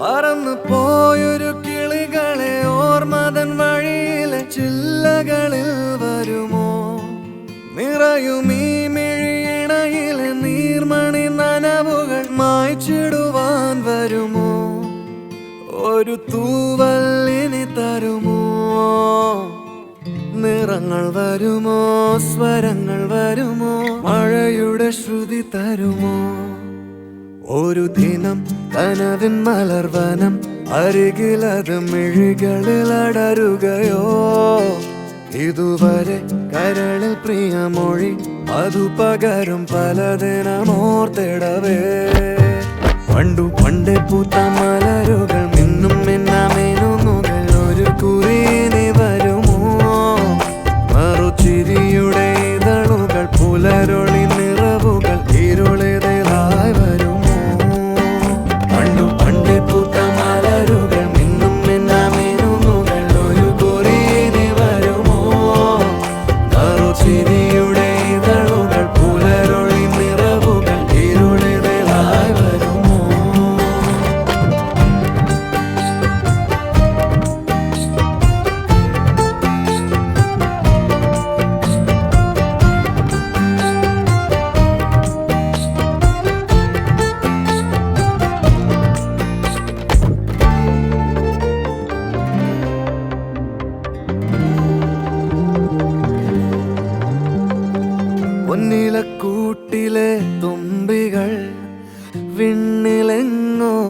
പറന്നു പോയൊരു കിളികളെ ഓർമ്മതൻ വഴിയിലെ ചില്ലകളിൽ വരുമോ? നിറയും ഈ മിഴിയിണയിലെ നീർമണി നനവുകൾ മായ്ച്ചിടുവാൻ വരുമോ? ഒരു തൂവല്ലിനി തരുമോ? നിറങ്ങൾ വരുമോ? സ്വരങ്ങൾ വരുമോ? മഴയുടെ ശ്രുതി തരുമോ? ഒരു ദിനം കനവിൻ മലർവനം അരികിലത് മിഴികളിൽ അടരുകയോ? ഇതുവരെ കരളിൽ പ്രിയമൊഴി അതു പകരും പലതിനമോർത്തിടവേ. പണ്ടു പണ്ടേ പൂത്ത